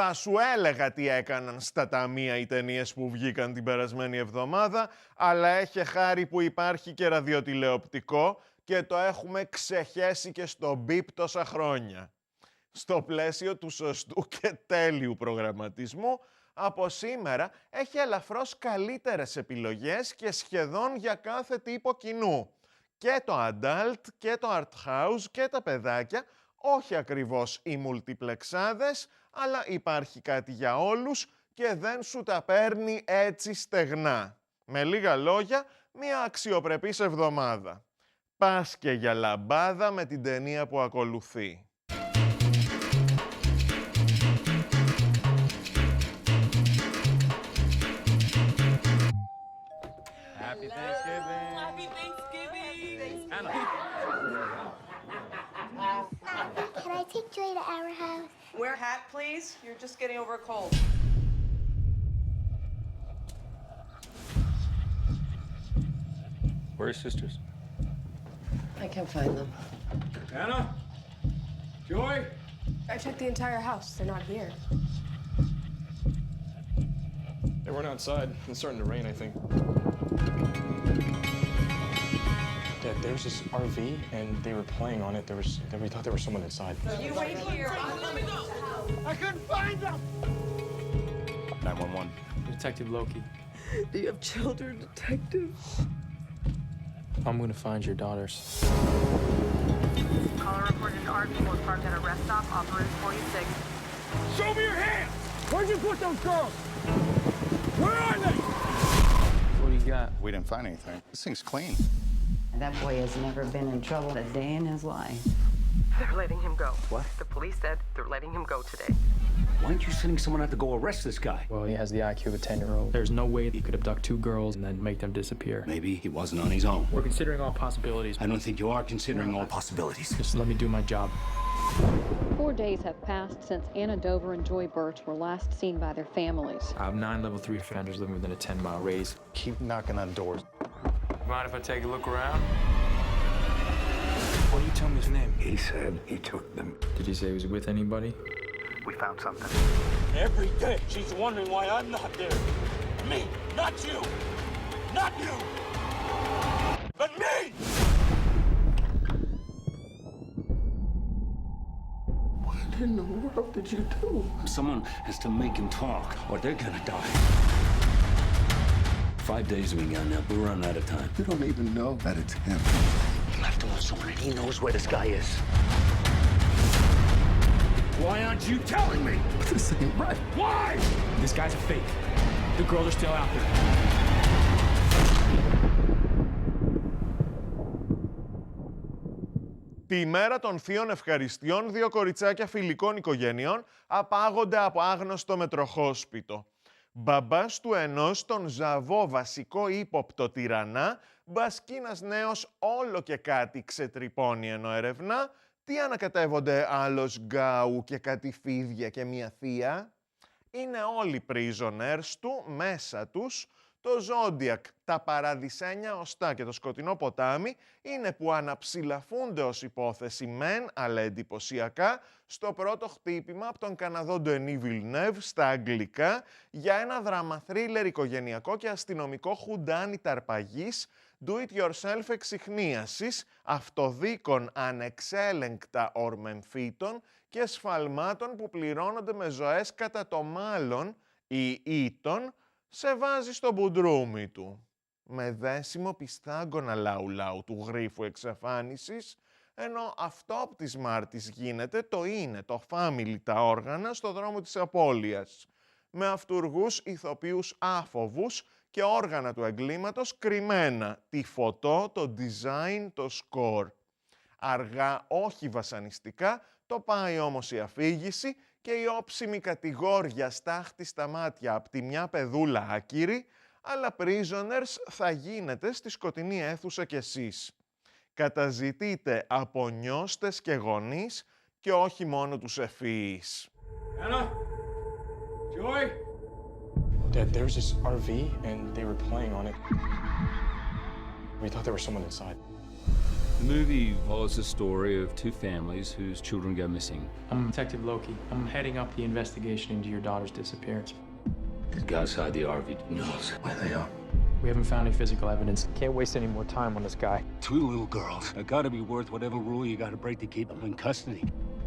Θα σου έλεγα τι έκαναν στα ταμεία οι ταινίες που βγήκαν την περασμένη εβδομάδα, αλλά έχει χάρη που υπάρχει και ραδιοτηλεοπτικό και το έχουμε ξεχέσει και στο μπιπ τόσα χρόνια. Στο πλαίσιο του σωστού και τέλειου προγραμματισμού, από σήμερα έχει ελαφρώς καλύτερες επιλογές και σχεδόν για κάθε τύπο κοινού. Και το adult και το art house και τα παιδάκια, όχι ακριβώς οι μουλτιπλεξάδες, αλλά υπάρχει κάτι για όλους και δεν σου τα παίρνει έτσι στεγνά. Με λίγα λόγια, μια αξιοπρεπής εβδομάδα. Πας και για λαμπάδα με την ταινία που ακολουθεί. Happy Thanksgiving. Happy Thanksgiving. Anna. Can I take Joy to our house? Wear a hat, please. You're just getting over a cold. Where are your sisters? I can't find them. Anna? Joy? I checked the entire house. They're not here. They weren't outside. It's starting to rain, I think. Dad, there was this RV, and they were playing on it. We thought there was someone inside. You wait here. Let me go! I couldn't find them! 911. Detective Loki. Do you have children, detective? I'm gonna find your daughters. Caller reported an RV was parked at a rest stop off Route 46. Show me your hands! Where'd you put those girls? Where are they? What do you got? We didn't find anything. This thing's clean. That boy has never been in trouble a day in his life. They're letting him go. What? The police said they're letting him go today. Why aren't you sending someone out to go arrest this guy? Well, he has the IQ of a 10-year-old. There's no way he could abduct two girls and then make them disappear. Maybe he wasn't on his own. We're considering all possibilities. I don't think you are considering all possibilities. Just let me do my job. 4 days have passed since Anna Dover and Joy Birch were last seen by their families. I have 9 level 3 offenders living within a 10-mile radius. Keep knocking on doors. Mind if I take a look around? What do you tell me his name? He said he took them. Did he say he was with anybody? We found something. Every day she's wondering why I'm not there. Me, not you. Not you. But me! What in the world did you do? Someone has to make him talk, or they're gonna die. 5 days we got now. We're running out of time. You don't even know that it's him. You have to know someone, and he knows where this guy is. Why aren't you telling me? This ain't right. Why? This guy's a fake. The girls are still out there. Τη μέρα των θείων ευχαριστειών, 2 κοριτσάκια φιλικών οικογενειών απάγονται από άγνωστο μετροχόσπιτο. Μπαμπάς του ενός τον ζαβό βασικό ύποπτο τυραννά, μπας κι ένας νέος όλο και κάτι ξετρυπώνει ενώ ερευνά, τι ανακατεύονται άλλος γκάου και κάτι φίδια και μια θεία. Είναι όλοι prisoners του, μέσα τους. Το Zodiac, τα παραδεισένια οστά και το σκοτεινό ποτάμι είναι που αναψηλαφούνται ως υπόθεση μεν, αλλά εντυπωσιακά, στο πρώτο χτύπημα από τον Καναδό Denis Villeneuve στα αγγλικά για ένα δραμα-θρίλερ οικογενειακό και αστυνομικό χουντάνι ταρπαγής, do-it-yourself εξιχνίασης, αυτοδίκων ανεξέλεγκτα ορμεμφύτων και σφαλμάτων που πληρώνονται με ζωές κατά το μάλλον ή ήτων, σε βάζει στο μπουντρούμι του. Με δέσιμο πιστάγκωνα λαου-λαου του γρίφου εξαφάνισης, ενώ αυτό από τη Μάρτης γίνεται το είναι το family τα όργανα στο δρόμο της απώλειας. Με αυτουργούς ηθοποιούς άφοβους και όργανα του εγκλήματος κρυμμένα, τη φωτό, το design, το score. Αργά, όχι βασανιστικά, το πάει όμως η αφήγηση και η όψιμη κατηγόρια στάχτη στα μάτια από τη μια παιδούλα άκυρη, αλλά prisoners θα γίνετε στη σκοτεινή αίθουσα κι εσείς. Καταζητείτε από νιώστες και γονείς και όχι μόνο τους ευφυείς. Anna? Joy? Dad, there was this RV, and they were playing on it. We thought there was someone inside. The movie follows the story of two families whose children go missing. I'm Detective Loki. I'm heading up the investigation into your daughter's disappearance. The guy outside the RV knows where they are. We haven't found any physical evidence. Can't waste any more time on this guy. Two little girls. They gotta be worth whatever rule you gotta break to keep them in custody.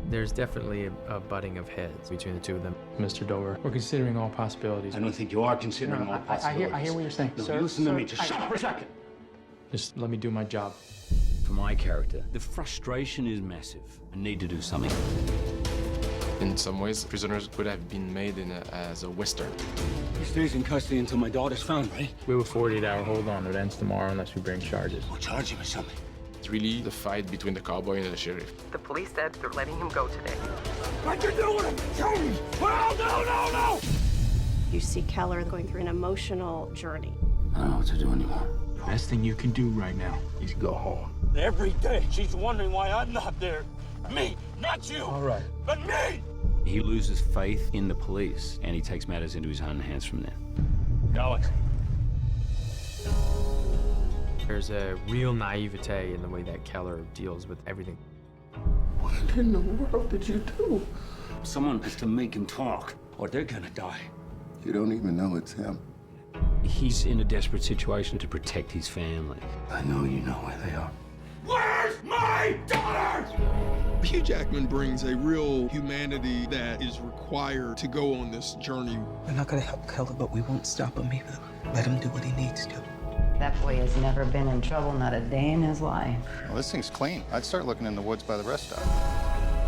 There's definitely a butting of heads between the two of them. Mr. Dover, we're considering all possibilities. I don't think you are considering all possibilities. I hear what you're saying. No, Sir, listen to me. Just shut up for a second. Just let me do my job. For my character, the frustration is massive. I need to do something. In some ways, Prisoners could have been made as a Western. He stays in custody until my daughter's found, right? We have a 48-hour hold on. It ends tomorrow unless we bring charges. We'll charge him with something. It's really the fight between the cowboy and the sheriff. The police said they're letting him go today. I can do it! Tell me! No! You see Keller going through an emotional journey. I don't know what to do anymore. Best thing you can do right now is go home. Every day, she's wondering why I'm not there. Me, not you! All right. But me! He loses faith in the police, and he takes matters into his own hands from there. Alex. There's a real naivete in the way that Keller deals with everything. What in the world did you do? Someone has to make him talk, or they're gonna die. You don't even know it's him. He's in a desperate situation to protect his family. I know you know where they are. Where's my daughter? Hugh Jackman brings a real humanity that is required to go on this journey. We're not gonna help Keller, but we won't stop him either. Let him do what he needs to. That boy has never been in trouble, not a day in his life. Well, this thing's clean. I'd start looking in the woods by the rest stop.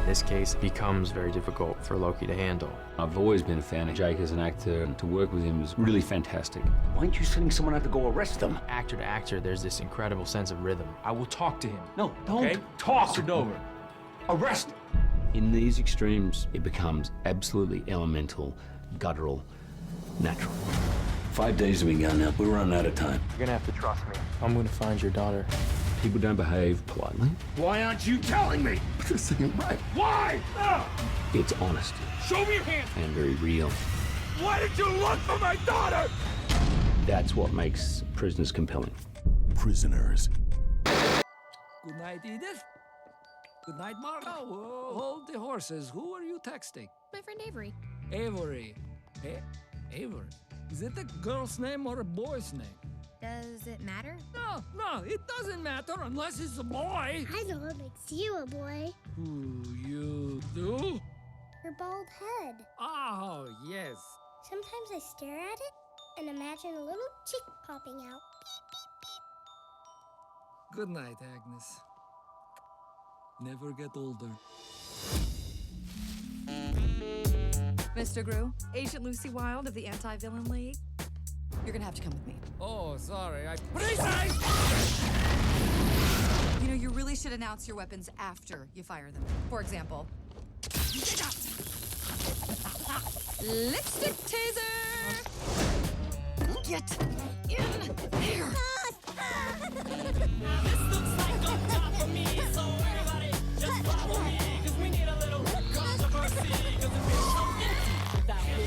This case becomes very difficult for Loki to handle. I've always been a fan of Jake as an actor, and to work with him was really fantastic. Why aren't you sending someone out to go arrest them? Actor to actor, there's this incredible sense of rhythm. I will talk to him. No, don't talk. Mr. Dover. Arrest! In these extremes, it becomes absolutely elemental, guttural, natural. 5 days we got now. We're running out of time. You're gonna have to trust me. I'm gonna find your daughter. People don't behave politely. Why aren't you telling me? This ain't right. Why? It's honest Show me your hand! and very real. Why did you look for my daughter? That's what makes Prisoners compelling. Prisoners. Good night, Edith. Good night, Margot. Hold the horses. Who are you texting? My friend Avery. Avery. Avery. Is it a girl's name or a boy's name? Does it matter? No, it doesn't matter unless it's a boy. I know what makes you a boy. Who you do? Your bald head. Oh, yes. Sometimes I stare at it and imagine a little chick popping out. Good night, Agnes. Never get older. Mr. Gru, Agent Lucy Wilde of the Anti-Villain League. You're gonna have to come with me. Oh, sorry. You know, you really should announce your weapons after you fire them. For example, lipstick taser! Get in there! This looks like on top of me, so everybody just follow me, cause we need a little controversy, cause it feels so empty without me.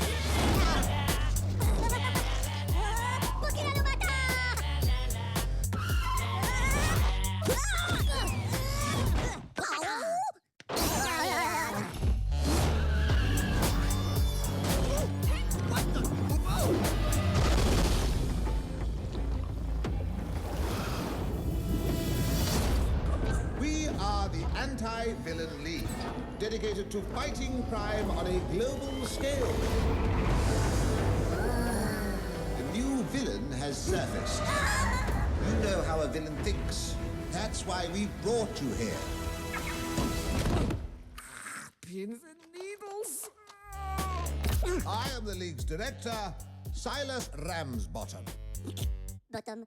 Anti-Villain League, dedicated to fighting crime on a global scale. A new villain has surfaced. You know how a villain thinks. That's why we brought you here. Pins and needles. I am the League's director, Silas Ramsbottom. Bottom.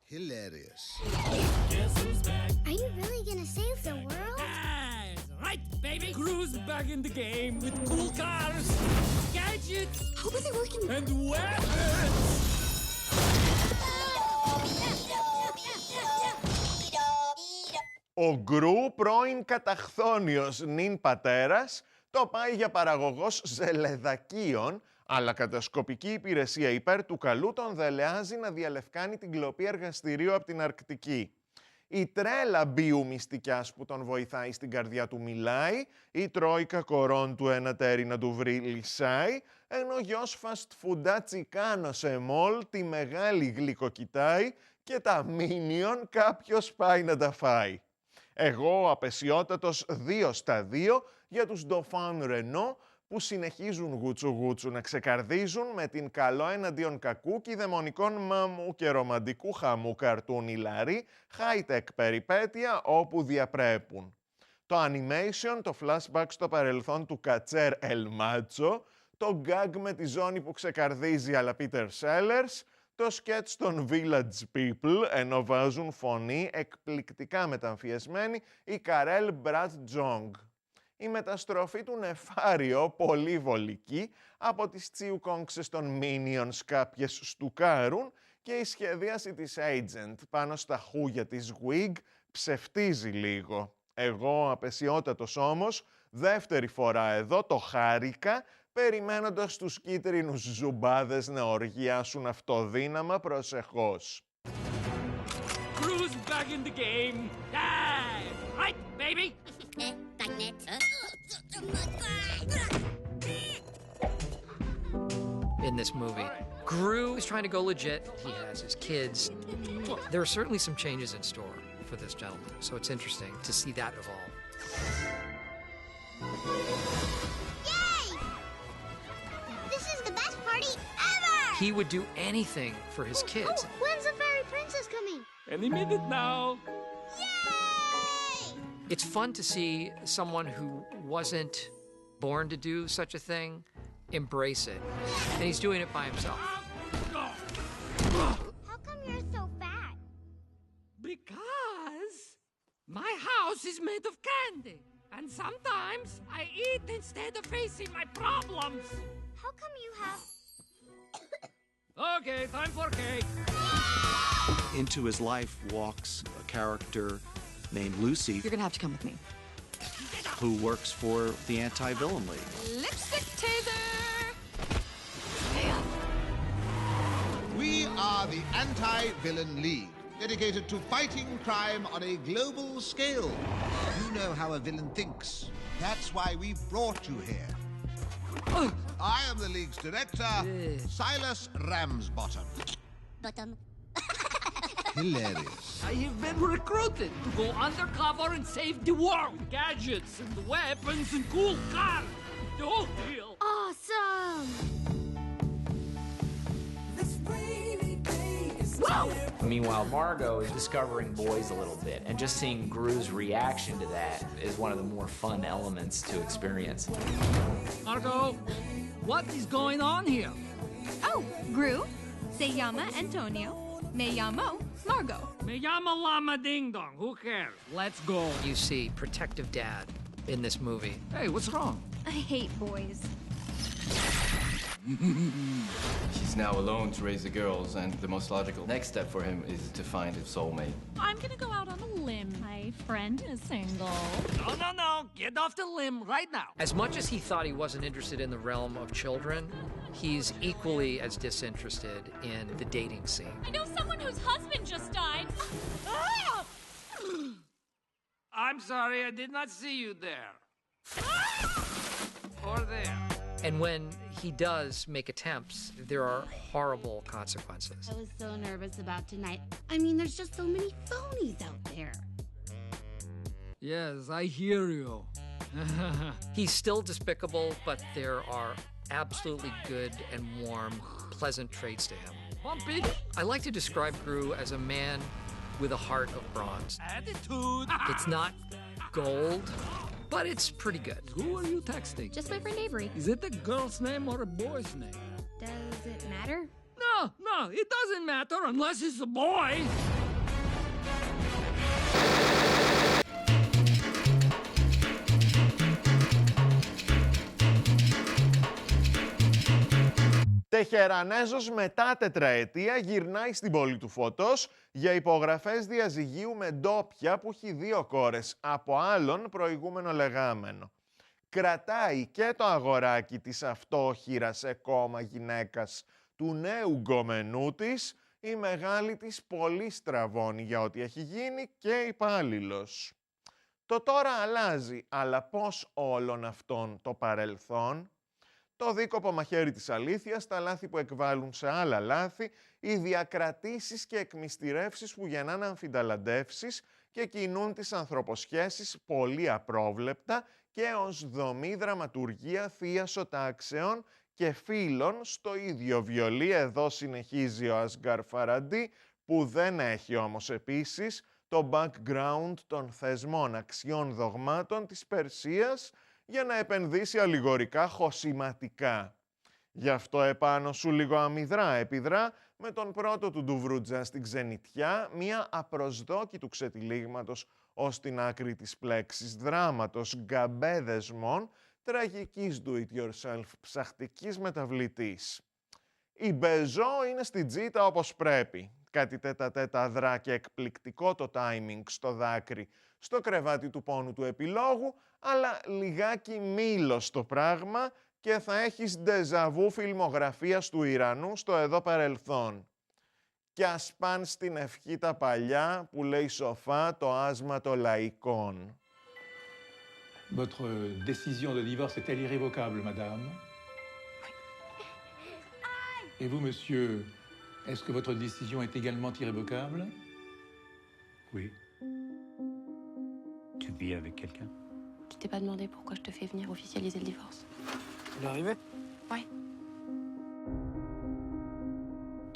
Hilarious. Guess who's back? Are you really gonna save the world? That's right, baby! Crew's back in the game with cool cars, gadgets, How are they working? and weapons! Ο Γκρου, πρώην καταχθόνιος νυν πατέρας, το πάει για παραγωγός ζελεδακίων, Αλλά κατασκοπική υπηρεσία υπέρ του καλού τον δελεάζει να διαλευκάνει την κλοπή εργαστηρίου από την Αρκτική. Η τρέλα μπίου μυστικιάς που τον βοηθάει στην καρδιά του μιλάει, η τρόικα κορών του ένα τέρι να του βρει λυσάει, ενώ ο γιος φαστφουντά τσικάνο σε μολ τη μεγάλη γλυκοκοιτάει και τα μίνιον κάποιος πάει να τα φάει. Εγώ ο απεσιότατος 2 στα 2 για τους Ντοφάν Ρενό που συνεχίζουν γούτσου να ξεκαρδίζουν με την καλό εναντίον κακού και δαιμονικών μαμού και ρομαντικού χαμού καρτούν ηλαρί, high-tech περιπέτεια όπου διαπρέπουν. Το animation, το flashback στο παρελθόν του Κατσέρ Ελμάτσο, το gag με τη ζώνη που ξεκαρδίζει αλλά Peter Sellers, το σκέτς των Village People, ενώ βάζουν φωνή εκπληκτικά μεταμφιεσμένη η Καρέλ Μπρατ Τζόγκ. Η μεταστροφή του νεφάριο πολύ βολική, από τις τσιουκόγξες των Minions κάποιες στουκάρουν και η σχεδίαση της Agent πάνω στα χούγια της Wig ψευτίζει λίγο. Εγώ απεσιότατος όμως, δεύτερη φορά εδώ το χάρηκα, περιμένοντας τους κίτρινους ζουμπάδες να οργιάσουν αυτοδύναμα προσεχώς. Crew's back in the game. Yeah, right, baby. In this movie, Gru is trying to go legit. He has his kids. There are certainly some changes in store for this gentleman, so it's interesting to see that evolve. Yay! This is the best party ever! He would do anything for his kids. When's the fairy princess coming? Any minute now. It's fun to see someone who wasn't born to do such a thing embrace it. And he's doing it by himself. How come you're so fat? Because my house is made of candy. And sometimes I eat instead of facing my problems. How come you have... Okay, time for cake. Into his life walks a character named Lucy. You're gonna have to come with me. Who works for the Anti-Villain League. Lipstick taser! We are the Anti-Villain League, dedicated to fighting crime on a global scale. You know how a villain thinks. That's why we brought you here. I am the League's director, Silas Ramsbottom. Bottom. Hilarious. I have been recruited to go undercover and save the world. Gadgets and weapons and cool cars. The whole deal. Awesome! Meanwhile, Margot is discovering boys a little bit, and just seeing Gru's reaction to that is one of the more fun elements to experience. Margot, what is going on here? Oh, Gru, se llama Antonio, me llamo Margot. Me llama Lama Ding Dong. Who cares? Let's go. You see protective dad in this movie. Hey, what's wrong? I hate boys. He's now alone to raise the girls, and the most logical next step for him is to find his soulmate. I'm gonna go out on a limb. My friend is single. No. Get off the limb right now. As much as he thought he wasn't interested in the realm of children, he's equally as disinterested in the dating scene. I know someone whose husband just died. I'm sorry, I did not see you there. Or there. And when he does make attempts, there are horrible consequences. I was so nervous about tonight. I mean, there's just so many phonies out there. Yes, I hear you. He's still despicable, but there are absolutely good and warm, pleasant traits to him. Bumpy. I like to describe Gru as a man with a heart of bronze. Attitude. It's not gold, but it's pretty good. Who are you texting? Just my friend Avery. Is it a girl's name or a boy's name? Does it matter? No, it doesn't matter unless it's a boy. Τεχερανέζος μετά τετραετία γυρνάει στην πόλη του Φωτός για υπογραφές διαζυγίου με ντόπια που έχει 2 κόρες από άλλον προηγούμενο λεγάμενο. κρατάει και το αγοράκι της αυτόχειρα σε κόμμα γυναίκας του νέου γκομενού της, η μεγάλη της πολύ στραβώνει για ό,τι έχει γίνει και υπάλληλος. Το τώρα αλλάζει, αλλά πώς όλων αυτών το παρελθόν? Το δίκοπο μαχαίρι της αλήθειας, τα λάθη που εκβάλλουν σε άλλα λάθη, οι διακρατήσεις και εκμυστηρεύσεις που γεννάνε αμφινταλαντεύσεις και κινούν τις ανθρωποσχέσεις πολύ απρόβλεπτα και ως δομή δραματουργία θείασο τάξεων και φίλων στο ίδιο βιολί. Εδώ συνεχίζει ο Ασγκάρ Φαραντί, που δεν έχει όμως επίσης το background των θεσμών αξιών δογμάτων της Περσίας για να επενδύσει αλληγορικά χωσηματικά. Γι' αυτό επάνω σου λίγο αμυδρά επιδρά με τον πρώτο του ντουβρούτζα στην ξενιτιά, μία απροσδόκητου ξετυλίγματος ως την άκρη της πλέξης δράματος γκαμπέδεσμων, τραγικής do-it-yourself ψαχτικής μεταβλητής. Η Μπεζό είναι στην τζίτα όπως πρέπει. Κάτι τέτα-τέτα αδρά και εκπληκτικό το timing στο δάκρυ, στο κρεβάτι του πόνου του επιλόγου, αλλά λιγάκι μήλος το πράγμα και θα έχεις ντεζαβού φιλμογραφίας του Ιρανού στο εδώ παρελθόν. Κι ας παν στην ευχή τα παλιά που λέει σοφά το άσμα των λαϊκών. Votre décision de divorce est-elle irrévocable, madame? Et vous, monsieur, est-ce que votre décision est également irrévocable? Oui. Tu vis avec quelqu'un? Tu t'es pas demandé pourquoi je te fais venir officialiser le divorce? Il est arrivé? Ouais.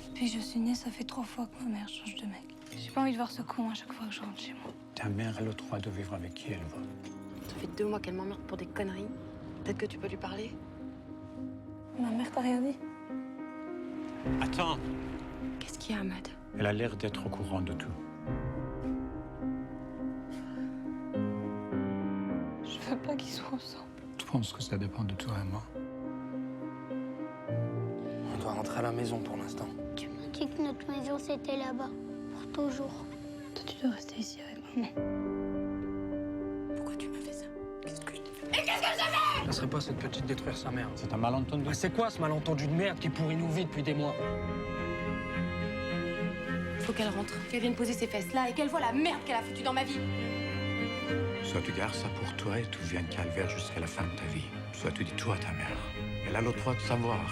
Depuis que je suis née, ça fait 3 fois que ma mère change de mec. J'ai pas envie de voir ce con à chaque fois que je rentre chez moi. Ta mère a le droit de vivre avec qui elle veut. Ça fait 2 mois qu'elle m'emmerde pour des conneries. Peut-être que tu peux lui parler? Ma mère t'a rien dit? Attends! Qu'est-ce qu'il y a, Ahmed? Elle a l'air d'être au courant de tout. Je veux pas qu'ils soient ensemble. Je pense que ça dépend de toi et moi. On doit rentrer à la maison pour l'instant. Tu m'as dit que notre maison c'était là-bas, pour toujours. Toi, tu dois rester ici avec maman. Pourquoi tu m'as fait ça? Qu'est-ce que je t'ai fait? Et qu'est-ce que j'ai fait? Je laisserai pas cette petite détruire sa mère. C'est un malentendu. Ah, c'est quoi ce malentendu de merde qui pourrit nos vies depuis des mois? Faut qu'elle rentre, qu'elle vienne poser ses fesses là et qu'elle voit la merde qu'elle a foutue dans ma vie. Soit tu gardes ça pour toi et tu viens de calvaire jusqu'à la fin de ta vie. Soit tu dis tout à ta mère. Elle a le droit de savoir.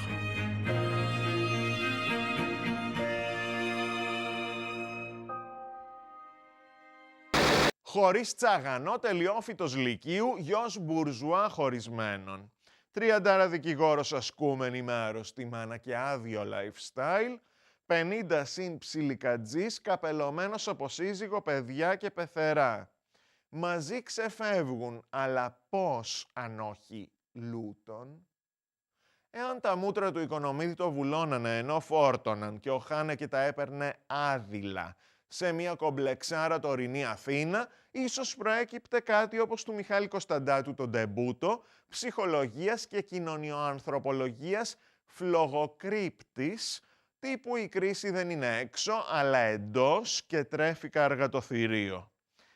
Χωρίς τσαγανό, τελειόφυτος λυκείου, γιος μπουρζουά χωρισμένων. 30 δικηγόρος ασκούμενη με αρρωστή μάνα και άδειο lifestyle. 50 συν ψιλικατζής, καπελωμένος από σύζυγο, παιδιά και πεθερά. Μαζί ξεφεύγουν, αλλά πώς αν όχι λούτον? Εάν τα μούτρα του Οικονομίδη το βουλώνανε ενώ φόρτωναν και ο Χάνεκε τα έπαιρνε άδειλα σε μια κομπλεξάρα τωρινή Αθήνα, ίσως προέκυπτε κάτι όπως του Μιχάλη Κωνσταντάτου τον ντεμπούτο, ψυχολογίας και κοινωνιοανθρωπολογίας φλογοκρύπτης, τύπου η κρίση δεν είναι έξω, αλλά εντός και τρέφει κάργα το θηρίο.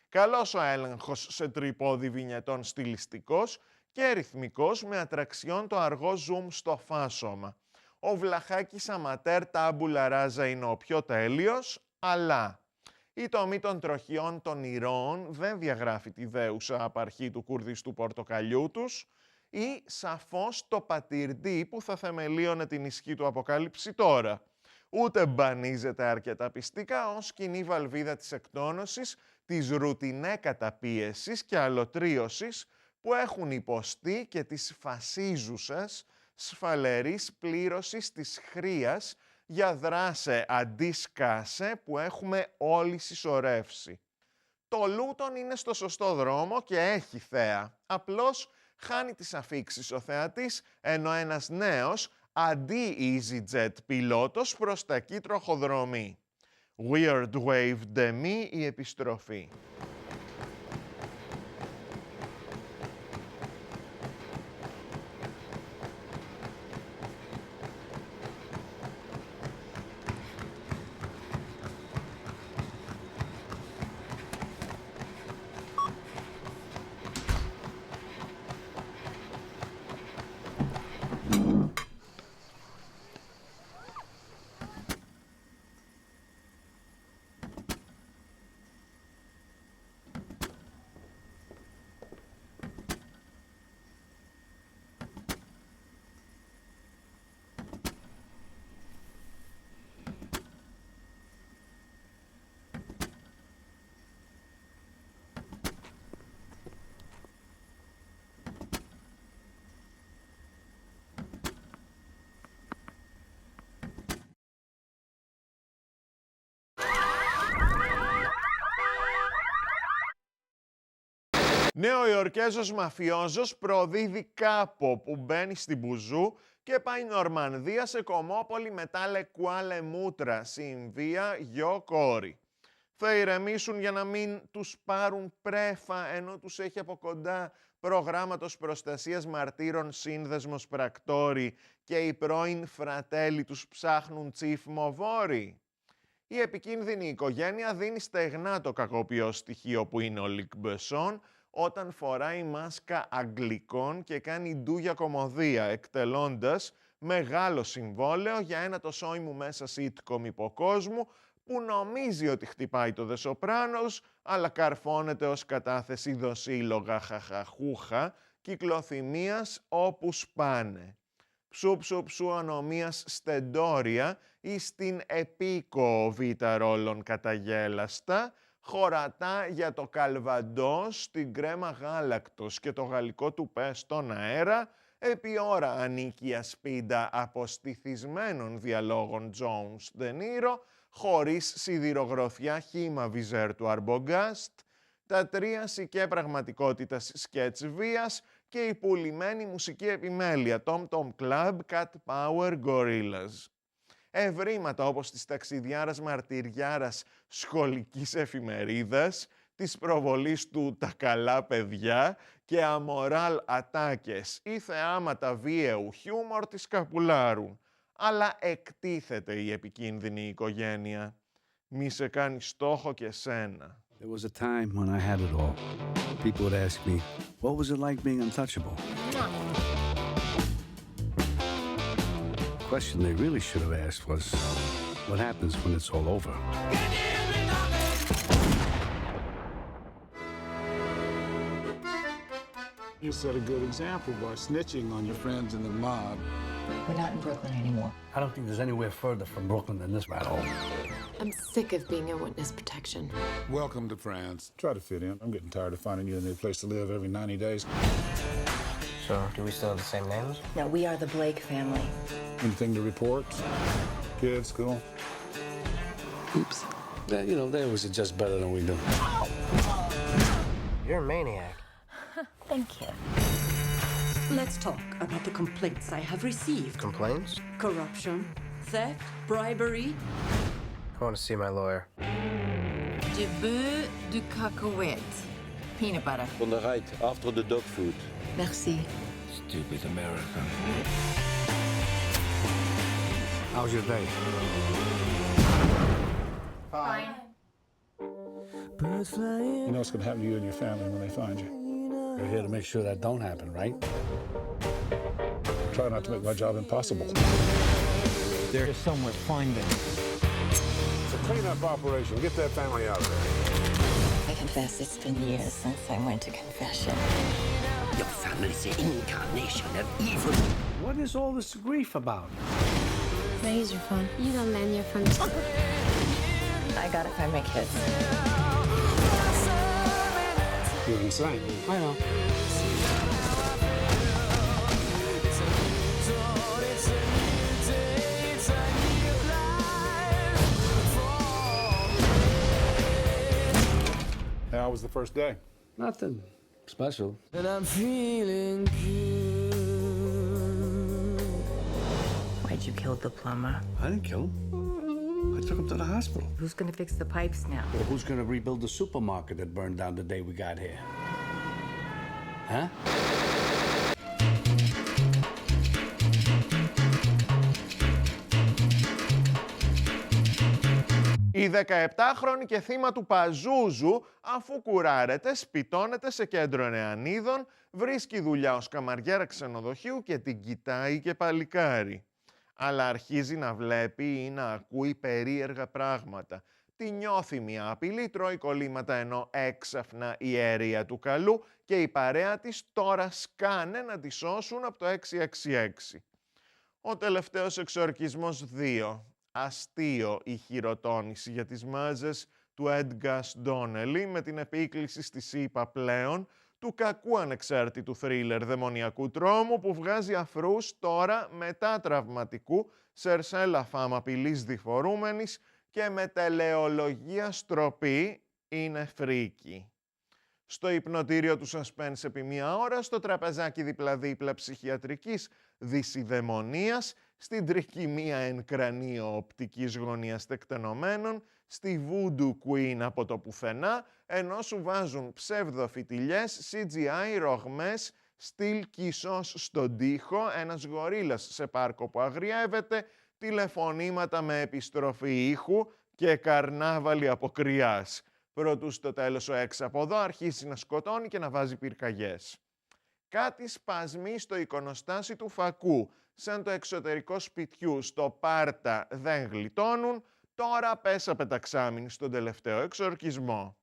Καλός ο έλεγχος σε τρυπόδι βινιετών στιλιστικός και ρυθμικός με ατραξιόν το αργό zoom στο φάσωμα. Ο Βλαχάκης αματέρ τάμπουλα ράζα είναι ο πιο τέλειος, αλλά η τομή των τροχιών των ηρώων δεν διαγράφει τη δέουσα απαρχή του κουρδιστού πορτοκαλιού τους ή σαφώς το πατυρντή που θα θεμελίωνε την ισχύ του αποκάλυψη τώρα. Ούτε μπανίζεται αρκετά πιστικά ως κοινή βαλβίδα της εκτόνωσης, της ρουτινέ καταπίεσης και αλωτρίωσης που έχουν υποστεί και της φασίζουσας σφαλερής πλήρωσης της χρείας για δράσε αντί σκάσε που έχουμε όλοι συσσωρεύσει. Το λούτον είναι στο σωστό δρόμο και έχει θέα. Απλώς χάνει τις αφίξεις ο θεατής, ενώ ένας νέος αντί EasyJet πιλότος προς τα εκεί τροχοδρομεί. Weird Wave Demi η επιστροφή. Νεοϊορκέζος μαφιόζος προδίδει κάπο που μπαίνει στην Μπουζού και πάει Νορμανδία σε κομμόπολη μετά Λεκουάλε Μούτρα, Συμβία, γιο κόρη. Θα ηρεμήσουν για να μην τους πάρουν πρέφα ενώ τους έχει από κοντά προγράμματος προστασίας μαρτύρων σύνδεσμος πρακτόρη και οι πρώην φρατέλοι τους ψάχνουν τσίφ μοβόροι. Η επικίνδυνη οικογένεια δίνει στεγνά το κακοποιό στοιχείο που είναι ο Λικ Μπεσόν όταν φοράει μάσκα Αγγλικών και κάνει ντου για κωμωδία, εκτελώντας μεγάλο συμβόλαιο για ένα το σόι μου μέσα sitcom υποκόσμου που νομίζει ότι χτυπάει το The Sopranos, αλλά καρφώνεται ως κατάθεση δοσύλλογα χαχαχούχα κυκλοθυμίας όπου σπάνε. Ψου ανομίας στεντόρια ή στην επίκο β' ρόλων καταγέλαστα, χωρατά για το καλβαντός, την κρέμα γάλακτος και το γαλλικό τουπέ στον αέρα, επί ώρα ανίκια σπίντα αποστηθισμένων διαλόγων Jones De Niro, χωρίς σιδηρογροθιά χύμα βυζέρ του Αρμπογκάστ, τα τρία σικέ πραγματικότητας σκέτς βίας και η πουλημένη μουσική επιμέλεια Tom Tom Club, Cat Power, Gorillas. Ευρήματα όπως της ταξιδιάρας μαρτυριάρας σχολικής εφημερίδας, της προβολής του «Τα καλά παιδιά» και αμοράλ ατάκες ή θεάματα βίαιου χιούμορ της Καπουλάρου. Αλλά εκτίθεται η επικίνδυνη οικογένεια. Μη σε κάνει στόχο και σένα. There was a time when I had it all. People would ask me, what was it like being untouchable? The question they really should have asked was, what happens when it's all over? You set a good example by snitching on your friends in the mob. We're not in Brooklyn anymore. I don't think there's anywhere further from Brooklyn than this rat hole. I'm sick of being in witness protection. Welcome to France. Try to fit in. I'm getting tired of finding you a new place to live every 90 days. So, do we still have the same names? No, we are the Blake family. Anything to report? Kids, school? Oops. You know, they always adjust better than we do. You're a maniac. Thank you. Let's talk about the complaints I have received. Complaints? Corruption, theft, bribery. I want to see my lawyer. Du beurre du cacahuète. Peanut butter. On the right, after the dog food. Merci. Stupid American. How's your day? Fine. You know what's going to happen to you and your family when they find you. You're here to make sure that don't happen, right? Try not to make my job impossible. They're somewhere, find them. It's a cleanup operation. Get that family out of there. I confess it's been years since I went to confession. Your family's the incarnation of evil. What is all this grief about? Can I use your phone? You don't lend your phone. I gotta find my kids. You're insane. I know. How was the first day? Nothing special. And I'm feeling good. Why'd you kill the plumber? I didn't kill him. I took him to the hospital. Who's gonna fix the pipes now? Well, who's gonna rebuild the supermarket that burned down the day we got here? Huh? Η 17χρονη και θύμα του Παζούζου, αφού κουράρεται, σπιτώνεται σε κέντρο νεανίδων, βρίσκει δουλειά ως καμαριέρα ξενοδοχείου και την κοιτάει και παλικάρι. Αλλά αρχίζει να βλέπει ή να ακούει περίεργα πράγματα. Τη νιώθει μια απειλή, τρώει κολλήματα ενώ έξαφνα η αίρια του καλού και η παρέα της τώρα σκάνε να τη σώσουν από το 666. Ο τελευταίος εξορκισμός 2. Αστείο η χειροτώνηση για τις μάζες του Edgar Donnelly με την επίκληση στη ΣΥΠΑ πλέον του κακού ανεξάρτητου θρίλερ δαιμονιακού τρόμου που βγάζει αφρούς τώρα μετά τραυματικού σερσέλα φάμα απειλής διφορούμενης και με τελεολογία στροπή είναι φρίκι. Στο υπνοτήριο του σασπένς επί μία ώρα, στο τραπεζάκι δίπλα-δίπλα ψυχιατρικής δυσιδαιμονίας, στην τρικυμία εν κρανίο οπτικής γωνίας τεκτενωμένων, στη Voodoo Queen από το πουθενά, ενώ σου βάζουν ψευδοφιτιλιές, CGI, ρογμές, στυλ κισός στον τοίχο, ένας γορίλας σε πάρκο που αγριεύεται, τηλεφωνήματα με επιστροφή ήχου και καρνάβαλοι από κρυάς. Προτού στο τέλος ο έξαποδό αρχίσει να σκοτώνει και να βάζει πυρκαγιές. Κάτι σπασμοί στο εικονοστάσι του φακού, σαν το εξωτερικό σπιτιού στο Πάρτα δεν γλιτώνουν, τώρα πέσα πεταξάμινοι στον τελευταίο εξορκισμό.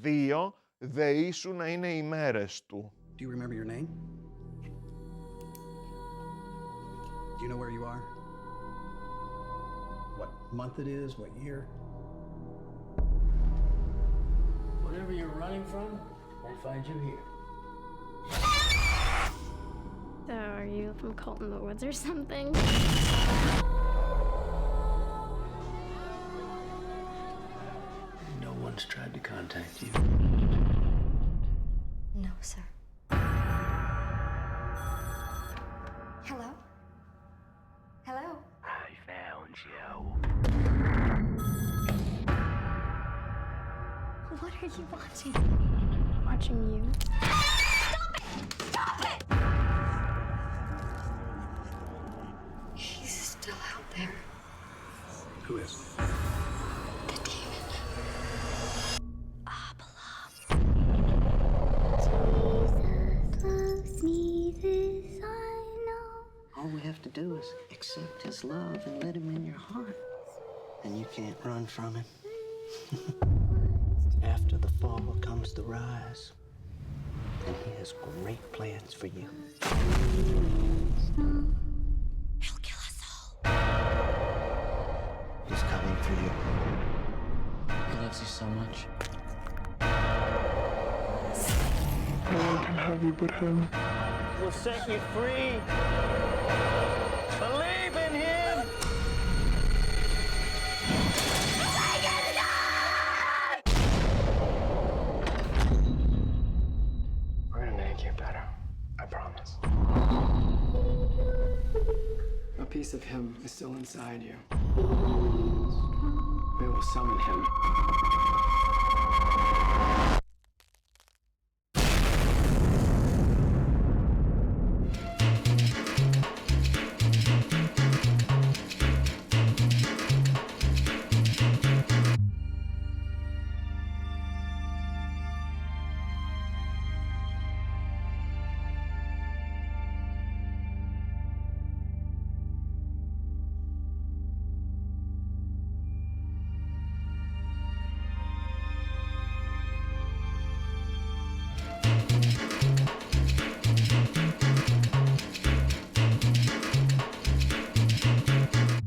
2. Δεήσου να είναι οι μέρες του. Do you remember your name? Do you know where you are? What month it is, what year? Whatever you're running from, I'll find you here. So, are you from Cult in the Woods or something? No one's tried to contact you. No, sir. Hello? Hello? I found you. What are you watching? Watching you. Stop it! Stop it! He's still out there. Who is? The demon. Jesus loves me, this I know. All we have to do is accept his love and let him in your heart. And you can't run from him. After the fall comes the rise. And he has great plans for you. He'll kill us all. He's coming for you. He loves you so much. No one can have you but him. We'll set you free. Believe in him. We're gonna make you better. I promise. A piece of him is still inside you. We will summon him.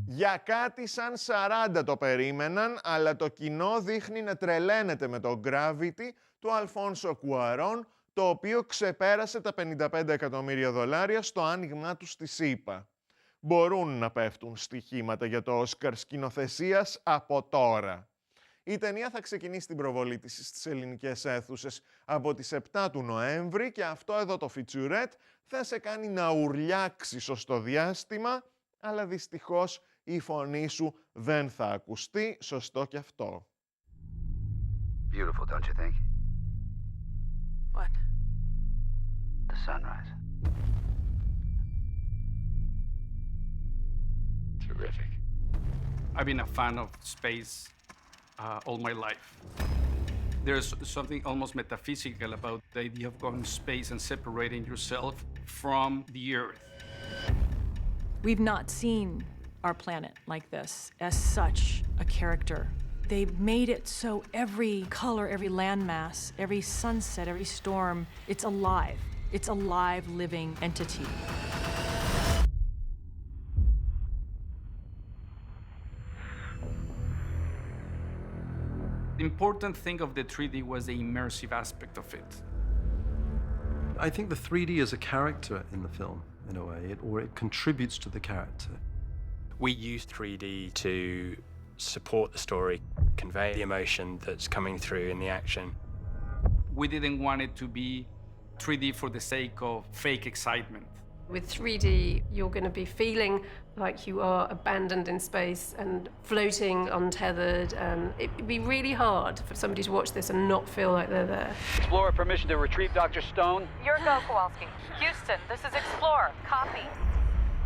Για κάτι σαν 40 το περίμεναν, αλλά το κοινό δείχνει να τρελαίνεται με το Gravity του Αλφόνσο Κουαρόν, το οποίο ξεπέρασε τα $55 εκατομμύρια στο άνοιγμά του στη ΣΥΠΑ. Μπορούν να πέφτουν στοιχήματα για το Όσκαρ σκηνοθεσίας από τώρα. Η ταινία θα ξεκινήσει την προβολή της στις ελληνικές αίθουσες από τις 7 του Νοέμβρη και αυτό εδώ το φιτσουρέτ θα σε κάνει να ουρλιάξεις ως το διάστημα, αλλά δυστυχώς η φωνή σου δεν θα ακουστεί, σωστό κι αυτό. Beautiful, don't you think? What? The sunrise. Terrific. I've been a fan of space all my life. There's something almost metaphysical about the idea of going to space and separating yourself from the Earth. We've not seen our planet like this as such a character. They made it so every color, every landmass, every sunset, every storm, it's alive. It's a live, living entity. The important thing of the 3D was the immersive aspect of it. I think the 3D is a character in the film, in a way, or it contributes to the character. We use 3D to support the story, convey the emotion that's coming through in the action. We didn't want it to be 3D for the sake of fake excitement. With 3D, you're going to be feeling like you are abandoned in space and floating untethered, and it'd be really hard for somebody to watch this and not feel like they're there. Explorer, permission to retrieve Dr. Stone. Your go, Kowalski. Houston, this is Explorer. Copy.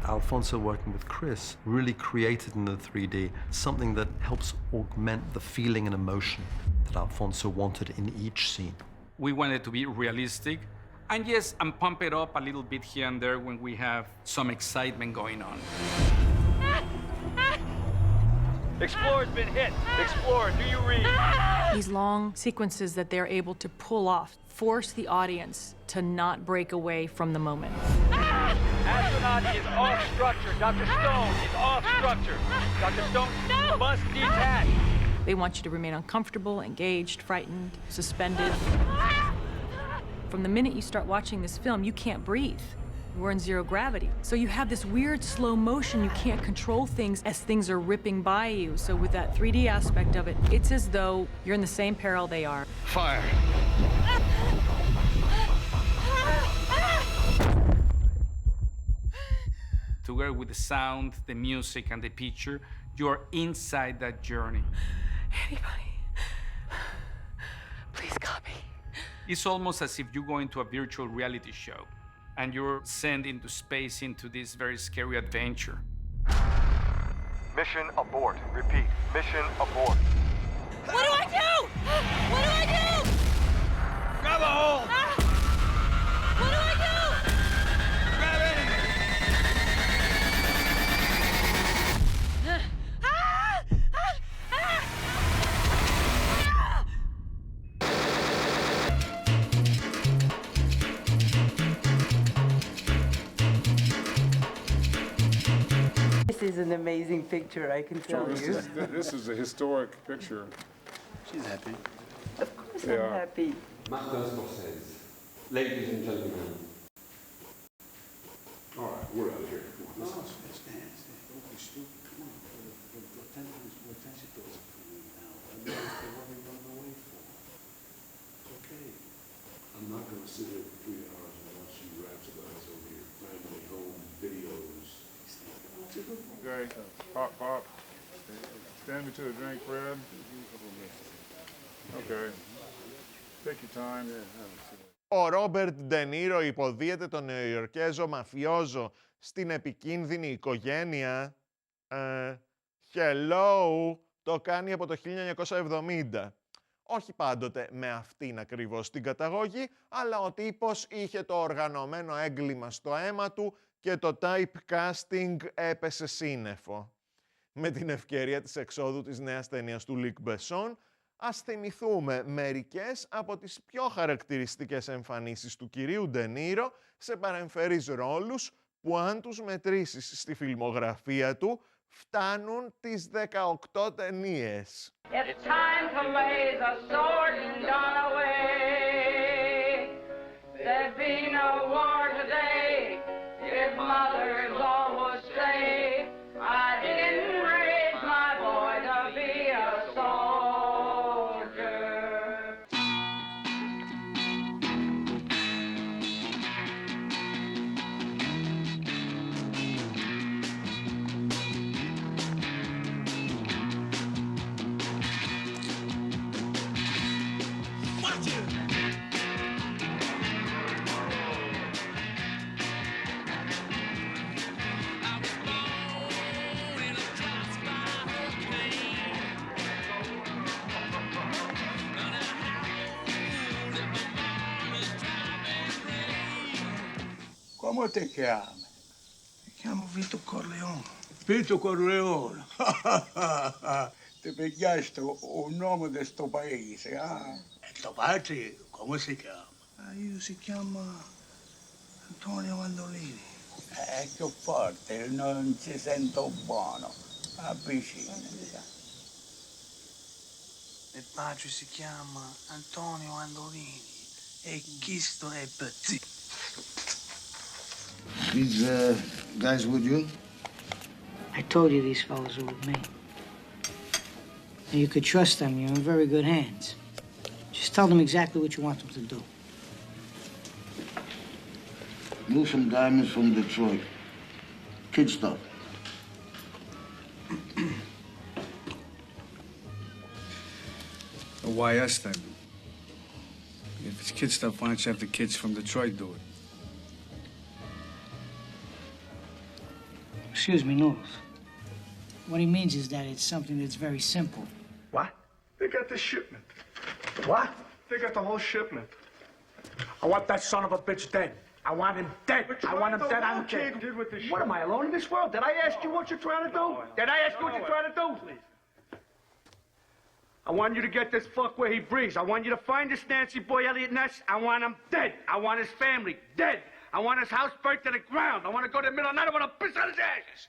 Alfonso working with Chris really created in the 3D something that helps augment the feeling and emotion that Alfonso wanted in each scene. We wanted to be realistic, and yes, and pump it up a little bit here and there when we have some excitement going on. Explorer's been hit. Explorer, do you read? These long sequences that they're able to pull off force the audience to not break away from the moment. Astronaut is off structure. Dr. Stone is off structure. Dr. Stone must detach. They want you to remain uncomfortable, engaged, frightened, suspended. From the minute you start watching this film, you can't breathe. We're in zero gravity. So you have this weird slow motion. You can't control things as things are ripping by you. So with that 3D aspect of it, it's as though you're in the same peril they are. Fire. Together with the sound, the music, and the picture, you're inside that journey. Anybody, please copy. It's almost as if you go into a virtual reality show and you're sent into space into this very scary adventure. Mission abort. Repeat. Mission abort. What do I do? What do I do? Grab a hold. What do I do? Grab it. This is an amazing picture, I can tell you. This is a historic picture. She's happy. Of course I'm happy. Ladies and gentlemen. All right, we're out of here. No, let's dance. Don't be stupid. Come on. What time is it going now? What are we running away for? It's okay. I'm not going to sit here for 3 hours and watch you rhapsodize over your family home videos. Okay, pop. Stand me to a drink, Fred. Okay. Take your time. Ο Ρόμπερτ Ντε Νίρο υποδίεται τον νεοϊορκέζο μαφιόζο στην επικίνδυνη οικογένεια. Hello, το κάνει από το 1970. Όχι πάντοτε με αυτήν ακριβώς την καταγωγή, αλλά ο τύπος είχε το οργανωμένο έγκλημα στο αίμα του και το typecasting έπεσε σύννεφο. Με την ευκαιρία της εξόδου της νέας ταινίας του Λουκ Μπεσόν, ας θυμηθούμε μερικές από τις πιο χαρακτηριστικές εμφανίσεις του κυρίου Ντε Νίρο σε παρεμφερείς ρόλους που αν τους μετρήσεις στη φιλμογραφία του φτάνουν τις 18 ταινίες. It's time to lay the sword and gun away. There'd be no war today if mothers all would say, I didn't raise my boy to be a soldier. Come ti chiami? Mi chiamo Vito Corleone. Vito Corleone? Ti pigliaste un nome di sto paese, ah? E tuo padre come si chiama? Io si chiama Antonio Mandolini. Che forte, non ci sento buono. Avvicinati. Mio padre si chiama Antonio Mandolini e questo è Pezzi. These guys with you? I told you these fellas are with me. And you could trust them. You're in very good hands. Just tell them exactly what you want them to do. Move some diamonds from Detroit. Kid stuff. Why us then? If it's kid stuff, why don't you have the kids from Detroit do it? Excuse me, Noodles. What he means is that it's something that's very simple. What? They got the shipment. What? They got the whole shipment. I want that son of a bitch dead. I want him dead. I want him dead. I don't care. What am I, alone in this world? Did I ask you what you're trying to do? Did I ask you what you're trying to do? I want you to get this fuck where he breathes. I want you to find this Nancy boy Elliot Ness. I want him dead. I want his family dead. I want his house burnt to the ground. I want to go to the middle of the night. I want to piss on his ashes.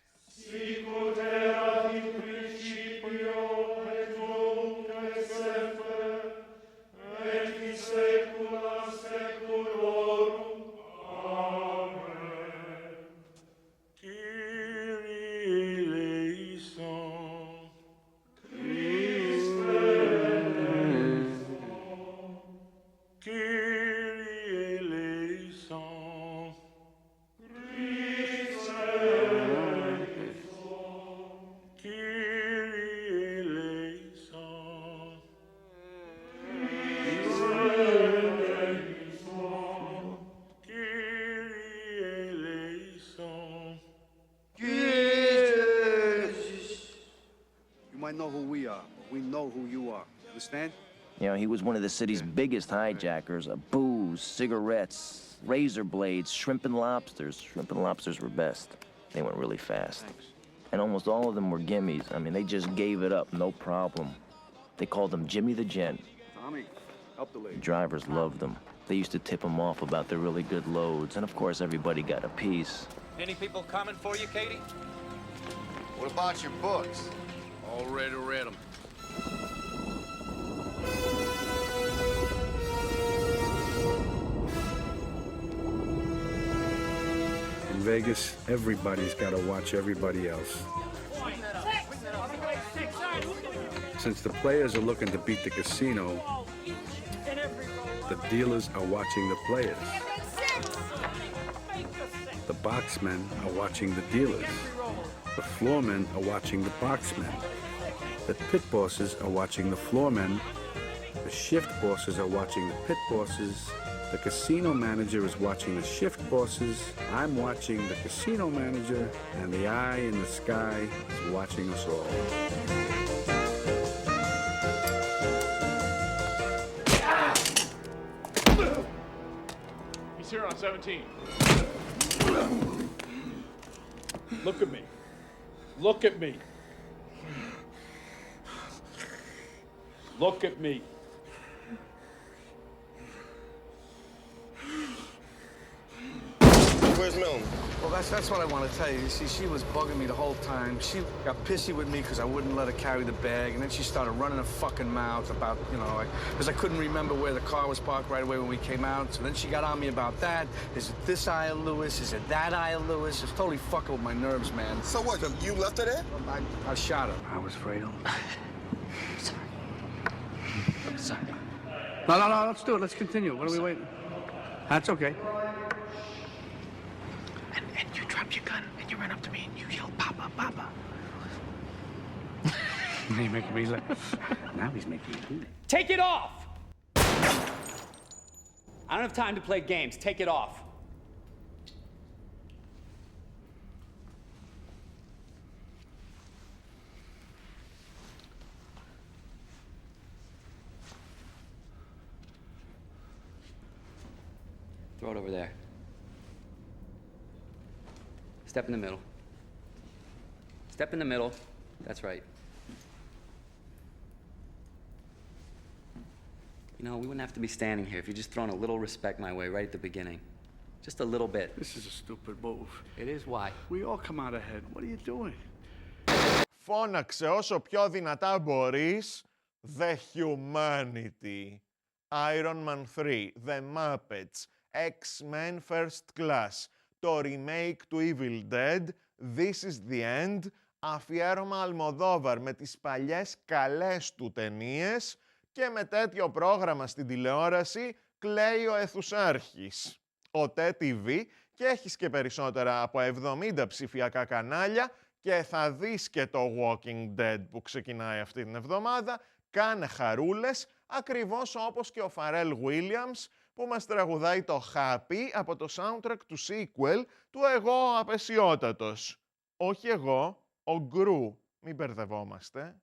You know, he was one of the city's biggest hijackers of booze, cigarettes, razor blades, shrimp and lobsters. Shrimp and lobsters were best. They went really fast. And almost all of them were gimmies. I mean, they just gave it up, no problem. They called him Jimmy the Gent. Tommy, help the lady. Drivers loved them. They used to tip him off about their really good loads. And of course, everybody got a piece. Any people coming for you, Katie? What about your books? Already read them. In Vegas, everybody's got to watch everybody else. Since the players are looking to beat the casino, the dealers are watching the players. The boxmen are watching the dealers. The floormen are watching the boxmen. The pit bosses are watching the floormen. The shift bosses are watching the pit bosses. The casino manager is watching the shift bosses. I'm watching the casino manager, and the eye in the sky is watching us all. He's here on 17. Look at me. Look at me. Look at me. Where's Milne? Well, that's what I want to tell you. You see, she was bugging me the whole time. She got pissy with me because I wouldn't let her carry the bag, and then she started running her fucking mouth about, you know, because I couldn't remember where the car was parked right away when we came out. So then she got on me about that. Is it this aisle, Lewis? Is it that aisle, Lewis? It's totally fucking with my nerves, man. So what, you left her there? I shot her. I was afraid of. Sorry. I'm sorry. No, let's do it. Let's continue. What are we waiting? That's okay. And you drop your gun and you run up to me and you yell, Papa, Papa. You're making me laugh. Now he's making me laugh. Take it off! I don't have time to play games. Take it off. Throw it over there. Step in the middle. Step in the middle. That's right. You know, we wouldn't have to be standing here if you just thrown a little respect my way right at the beginning. Just a little bit. This is a stupid move. It is. Why? We all come out ahead. What are you doing? Φώναξε όσο πιο δυνατά μπορείς. The Humanity. Iron Man 3. The Muppets. X-Men First Class. Το remake του Evil Dead. This is the End. Αφιέρωμα Αλμοδόβαρ με τις παλιές καλές του ταινίες. και με τέτοιο πρόγραμμα στην τηλεόραση κλαίει ο Αιθουσάρχης. Ο TTV και έχεις και περισσότερα από 70 ψηφιακά κανάλια και θα δεις και το Walking Dead που ξεκινάει αυτή την εβδομάδα. Κάνε χαρούλες, ακριβώς όπως και ο Φαρέλ Williams που μας τραγουδάει το Happy από το soundtrack του sequel του Εγώ Απεσιότατος. Όχι εγώ, ο Γκρου, μην μπερδευόμαστε.